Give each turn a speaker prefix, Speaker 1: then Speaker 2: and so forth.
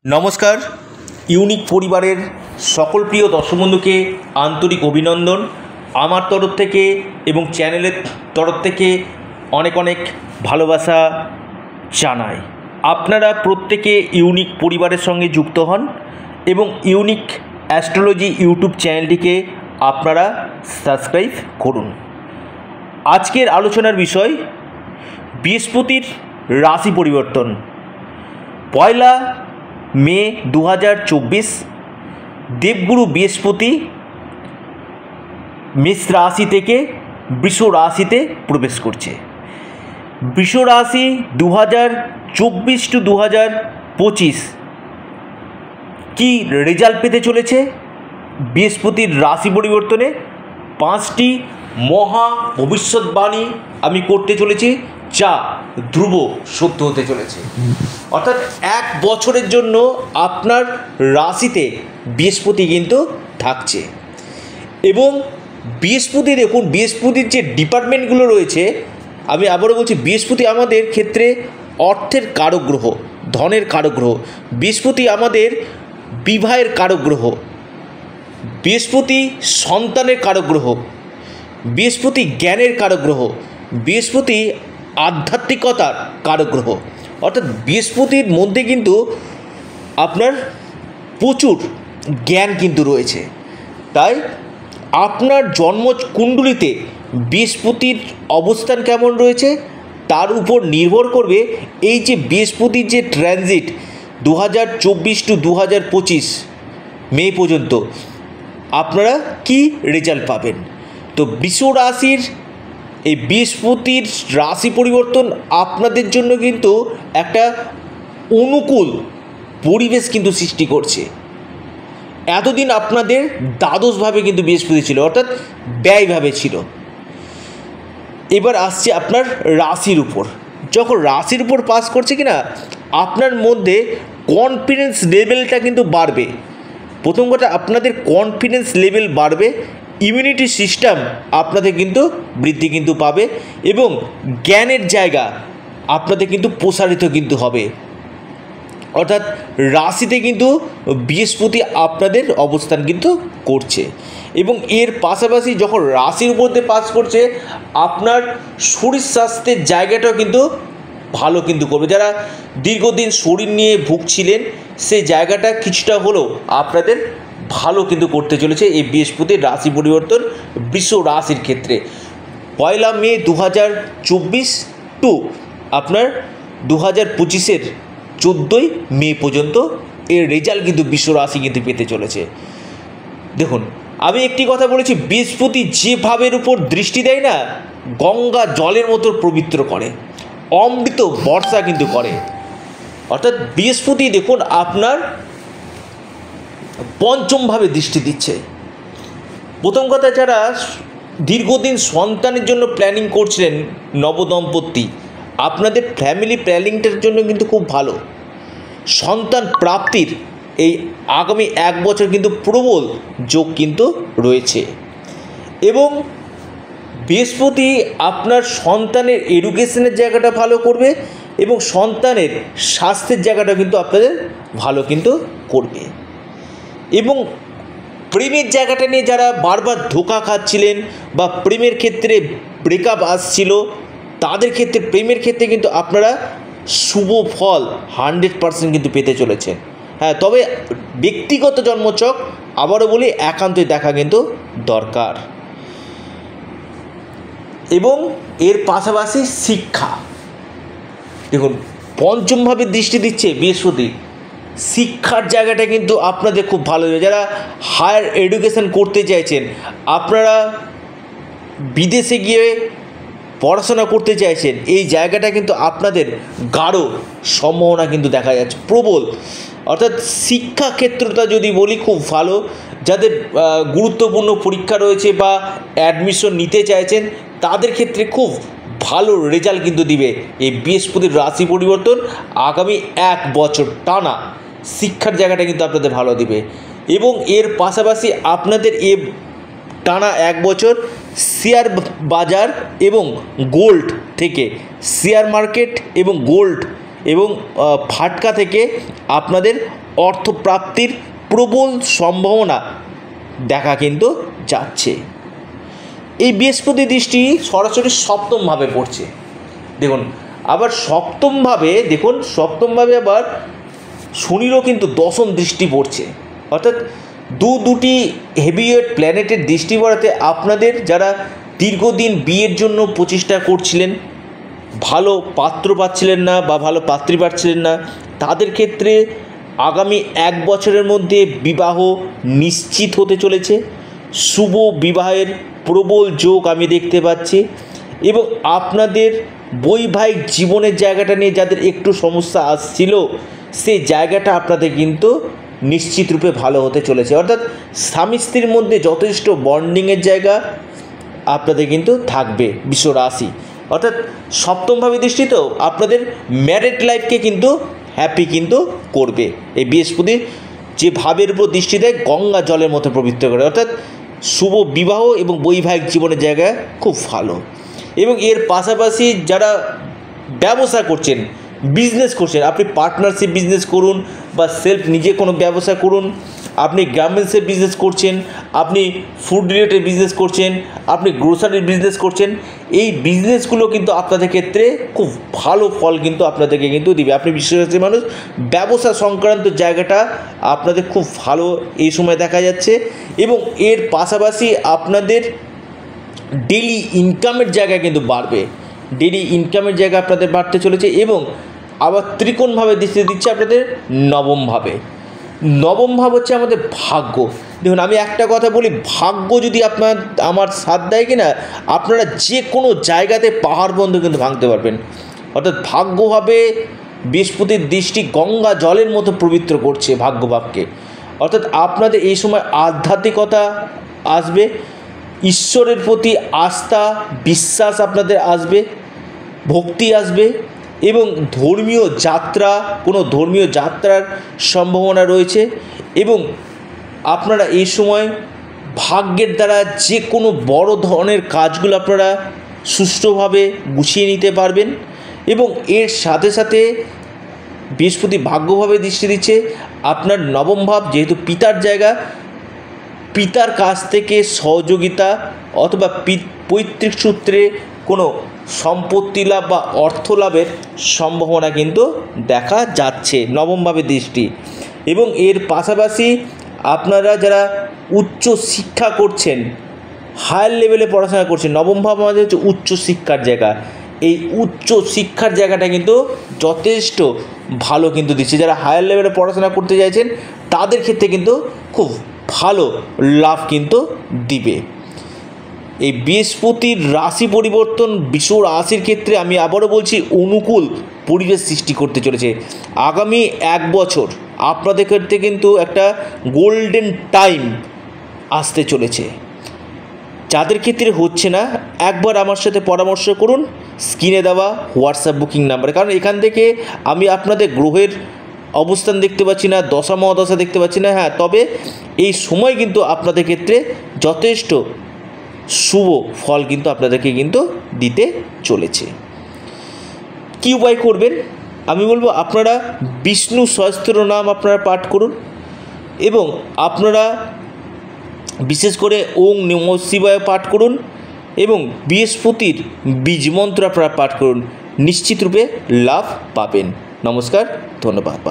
Speaker 1: নমস্কার। ইউনিক পরিবারের সকল প্রিয় দর্শক বন্ধুকে আন্তরিক অভিনন্দন আমার তরফ থেকে এবং চ্যানেলের তরফ থেকে অনেক অনেক ভালোবাসা জানাই। আপনারা প্রত্যেকে ইউনিক পরিবারের সঙ্গে যুক্ত হন এবং ইউনিক অ্যাস্ট্রোলজি ইউটিউব চ্যানেলটিকে আপনারা সাবস্ক্রাইব করুন। আজকের আলোচনার বিষয় বৃহস্পতির রাশি পরিবর্তন। পয়লা মে 2024 দেবগুরু বৃহস্পতি মেষ রাশি থেকে বৃষ রাশিতে প্রবেশ করছে। বৃষ রাশি 2024 টু 2025 কি রেজাল্ট পেতে চলেছে বৃহস্পতির রাশি পরিবর্তনে 5টি মহা ভবিষ্যৎবাণী আমি করতে চলেছি, যা ধ্রুব সত্য হতে চলেছে। অর্থাৎ এক বছরের জন্য আপনার রাশিতে বৃহস্পতি কিন্তু থাকছে এবং বৃহস্পতি দেখুন, বৃহস্পতির যে ডিপার্টমেন্টগুলো রয়েছে, আমি আবারও বলছি, বৃহস্পতি আমাদের ক্ষেত্রে অর্থের কারক গ্রহ, ধনের কারক গ্রহ। বৃহস্পতি আমাদের বিবাহের কারক গ্রহ। বৃহস্পতি সন্তানের কারক গ্রহ। বৃহস্পতি জ্ঞানের কারক গ্রহ। বৃহস্পতি আধ্যাত্মিকতার কারক গ্রহ। অর্থাৎ বৃহস্পতির মধ্যে কিন্তু আপনার প্রচুর জ্ঞান কিন্তু রয়েছে। তাই আপনার জন্মকুণ্ডলিতে বৃহস্পতির অবস্থান কেমন রয়েছে তার উপর নির্ভর করবে এই যে বৃহস্পতির যে ট্রানজিট 2024 টু 2025 মে পর্যন্ত আপনারা কি রেজাল্ট পাবেন। তো বৃষ রাশির এই বৃহস্পতির রাশি পরিবর্তন আপনাদের জন্য কিন্তু একটা অনুকূল পরিবেশ কিন্তু সৃষ্টি করছে। এতদিন আপনাদের দ্বাদশভাবে কিন্তু বৃহস্পতি ছিল, অর্থাৎ ব্যয়ভাবে ছিল। এবার আসছে আপনার রাশির উপর। যখন রাশির উপর পাস করছে কিনা, আপনার মধ্যে কনফিডেন্স লেভেলটা কিন্তু বাড়বে। প্রথম কথা, আপনাদের কনফিডেন্স লেভেল বাড়বে, ইমিউনিটি সিস্টেম আপনাদের কিন্তু বৃদ্ধি কিন্তু পাবে এবং জ্ঞানের জায়গা আপনাদের কিন্তু প্রসারিত কিন্তু হবে। অর্থাৎ রাশিতে কিন্তু বৃহস্পতি আপনাদের অবস্থান কিন্তু করছে এবং এর পাশাপাশি যখন রাশির উপর দিয়ে পাস করছে, আপনার শরীর স্বাস্থ্যের জায়গাটাও কিন্তু ভালো কিন্তু করবে। যারা দীর্ঘদিন শরীর নিয়ে ভুগছিলেন, সেই জায়গাটা কিছুটা হলেও আপনাদের ভালো কিন্তু করতে চলেছে এই বৃহস্পতির রাশি পরিবর্তন বৃষ রাশির ক্ষেত্রে। পয়লা মে 2024 টু আপনার 2025 14ই মে পর্যন্ত এর রেজাল্ট কিন্তু বৃষ রাশি কিন্তু পেতে চলেছে। দেখুন, আমি একটি কথা বলেছি, বৃহস্পতি যে ভাবের উপর দৃষ্টি দেয় না, গঙ্গা জলের মতো পবিত্র করে, অমৃত বর্ষা কিন্তু করে। অর্থাৎ বৃহস্পতি দেখুন আপনার পঞ্চমভাবে দৃষ্টি দিচ্ছে। প্রথম কথা, যারা দীর্ঘদিন সন্তানের জন্য প্ল্যানিং করছিলেন, নবদম্পতি, আপনাদের ফ্যামিলি প্ল্যানিংটার জন্য কিন্তু খুব ভালো। সন্তান প্রাপ্তির এই আগামী এক বছর কিন্তু প্রবল যোগ কিন্তু রয়েছে এবং বৃহস্পতি আপনার সন্তানের এডুকেশনের জায়গাটা ভালো করবে এবং সন্তানের স্বাস্থ্যের জায়গাটা কিন্তু আপনাদের ভালো কিন্তু করবে। এবং প্রেমের জায়গাটা নিয়ে যারা বারবার ধোঁকা খাচ্ছিলেন বা প্রেমের ক্ষেত্রে ব্রেকআপ আসছিল, তাদের ক্ষেত্রে প্রেমের ক্ষেত্রে কিন্তু আপনারা শুভ ফল 100% কিন্তু পেতে চলেছেন। হ্যাঁ, তবে ব্যক্তিগত জন্মছক আবারও বলি একান্তই দেখা কিন্তু দরকার। এবং এর পাশাপাশি শিক্ষা, দেখুন পঞ্চমভাবে দৃষ্টি দিচ্ছে বৃহস্পতি, শিক্ষার জায়গাটা কিন্তু আপনাদের খুব ভালো হবে। যারা হায়ার এডুকেশন করতে চাইছেন, আপনারা বিদেশে গিয়ে পড়াশোনা করতে চাইছেন, এই জায়গাটা কিন্তু আপনাদের গাঢ় সম্ভাবনা কিন্তু দেখা যাচ্ছে, প্রবল। অর্থাৎ শিক্ষাক্ষেত্রটা যদি বলি খুব ভালো। যাদের গুরুত্বপূর্ণ পরীক্ষা রয়েছে বা অ্যাডমিশন নিতে চাইছেন, তাদের ক্ষেত্রে খুব ভালো রেজাল্ট কিন্তু দিবে এই বৃহস্পতির রাশি পরিবর্তন। আগামী এক বছর টানা শিক্ষার জায়গাটা কিন্তু আপনাদের ভালো দিবে এবং এর পাশাপাশি আপনাদের টানা এক বছর শেয়ার বাজার এবং গোল্ড থেকে, শেয়ার মার্কেট এবং গোল্ড এবং ফাটকা থেকে আপনাদের অর্থপ্রাপ্তির প্রবল সম্ভাবনা দেখা কিন্তু যাচ্ছে। এই বৃহস্পতি দৃষ্টি সরাসরি সপ্তমভাবে পড়ছে। দেখুন আবার সপ্তমভাবে আবার শনিরও কিন্তু দশম দৃষ্টি পড়ছে, অর্থাৎ দুটি হেভিওয়েট প্ল্যানেটের দৃষ্টি পড়াতে আপনাদের যারা দীর্ঘদিন বিয়ের জন্য প্রচেষ্টা করছিলেন, ভালো পাত্র পাচ্ছিলেন না বা ভালো পাত্রী পাচ্ছিলেন না, তাদের ক্ষেত্রে আগামী 1 বছরের মধ্যে বিবাহ নিশ্চিত হতে চলেছে। শুভ বিবাহের প্রবল যোগ আমি দেখতে পাচ্ছি এবং আপনাদের বৈবাহিক জীবনের জায়গাটা নিয়ে যাদের একটু সমস্যা আসছিল সেই জায়গাটা আপনাদের কিন্তু নিশ্চিত রূপে ভালো হতে চলেছে, অর্থাৎ স্বামী স্ত্রীর মধ্যে যথেষ্ট বন্ডিংয়ের জায়গা আপনাদের কিন্তু থাকবে। বৃষ রাশি অর্থাৎ সপ্তমভাবে দৃষ্টি তো আপনাদের ম্যারিড লাইফকে কিন্তু হ্যাপি কিন্তু করবে। এই বৃহস্পতির যে ভাবের উপর দৃষ্টি দেয় গঙ্গা জলের মতো পবিত্র করে, অর্থাৎ শুভ বিবাহ এবং বৈবাহিক জীবনের জায়গা খুব ভালো। এবং এর পাশাপাশি যারা ব্যবসা করছেন, বিজনেস করছেন, আপনি পার্টনারশিপ বিজনেস করুন বা সেলফ নিজে কোনো ব্যবসা করুন, আপনি গার্মেন্টসের বিজনেস করছেন, আপনি ফুড রিলেটেড বিজনেস করছেন, আপনি গ্রোসারির বিজনেস করছেন, এই বিজনেসগুলো কিন্তু আপনাদের ক্ষেত্রে খুব ভালো ফল কিন্তু আপনাদেরকে কিন্তু দিবে। আপনি বিশেষ মানুষ, ব্যবসা সংক্রান্ত জায়গাটা আপনাদের খুব ভালো এই সময় দেখা যাচ্ছে। এবং এর পাশাপাশি আপনাদের ডেইলি ইনকামের জায়গা কিন্তু বাড়বে, ডেইলি ইনকামের জায়গা আপনাদের বাড়তে চলেছে। এবং আবার ত্রিকোণভাবে দৃষ্টি দিচ্ছে আপনাদের নবম ভাব হচ্ছে আমাদের ভাগ্য। দেখুন আমি একটা কথা বলি, ভাগ্য যদি আমার সাথ দেয় কিনা আপনারা যে কোনো জায়গাতে পাহাড় বন্ধ কিন্তু ভাঙতে পারবেন। অর্থাৎ ভাগ্যভাবে বৃহস্পতির দৃষ্টি গঙ্গা জলের মতো পবিত্র করছে ভাগ্যভাবকে, অর্থাৎ আপনাদের এই সময় আধ্যাত্মিকতা আসবে, ঈশ্বরের প্রতি আস্থা বিশ্বাস আপনাদের আসবে, ভক্তি আসবে এবং কোনো ধর্মীয় যাত্রার সম্ভাবনা রয়েছে। এবং আপনারা এই সময় ভাগ্যের দ্বারা যে কোনো বড় ধরনের কাজগুলো আপনারা সুষ্ঠুভাবে গুছিয়ে নিতে পারবেন। এবং এর সাথে সাথে বৃহস্পতি ভাগ্যভাবে দৃষ্টি দিচ্ছে আপনার নবম ভাব, যেহেতু পিতার জায়গা, পিতার কাছ থেকে সহযোগিতা অথবা পৈতৃক সূত্রে কোনো সম্পত্তি লাভ বা অর্থ লাভের সম্ভাবনা কিন্তু দেখা যাচ্ছে নবমভাবে দৃষ্টি। এবং এর পাশাপাশি আপনারা যারা উচ্চ শিক্ষা করছেন, হায়ার লেভেলে পড়াশোনা করছেন, নবম ভাব আমাদের হচ্ছে উচ্চ শিক্ষার জায়গা, এই উচ্চ শিক্ষার জায়গাটা কিন্তু যথেষ্ট ভালো কিন্তু দিচ্ছে। যারা হায়ার লেভেলে পড়াশোনা করতে চাইছেন তাদের ক্ষেত্রে কিন্তু খুব ভালো লাভ কিন্তু দিবে। এই বৃহস্পতির রাশি পরিবর্তন বৃষ রাশির ক্ষেত্রে আমি আবারও বলছি অনুকূল পরিবেশ সৃষ্টি করতে চলেছে। আগামী 1 বছর আপনাদের ক্ষেত্রে কিন্তু একটা গোল্ডেন টাইম আসতে চলেছে। যাদের ক্ষেত্রে হচ্ছে না একবার আমার সাথে পরামর্শ করুন স্ক্রিনে দেওয়া হোয়াটসঅ্যাপ বুকিং নাম্বারে, কারণ এখান থেকে আমি আপনাদের গ্রহের অবস্থান দেখতে পাচ্ছি না, দশা মহাদশা দেখতে পাচ্ছি না। হ্যাঁ, তবে এই সময় কিন্তু আপনাদের ক্ষেত্রে যথেষ্ট শুভ ফল কিন্তু আপনাদেরকে কিন্তু দিতে চলেছে। কী উপায় করবেন আমি বলবো, আপনারা বিষ্ণু সহস্র নাম আপনারা পাঠ করুন এবং আপনারা বিশেষ করে ওং নমঃ শিবায় পাঠ করুন এবং বৃহস্পতির বীজ মন্ত্র আপনারা পাঠ করুন, নিশ্চিত রূপে লাভ পাবেন। নমস্কার, ধন্যবাদ।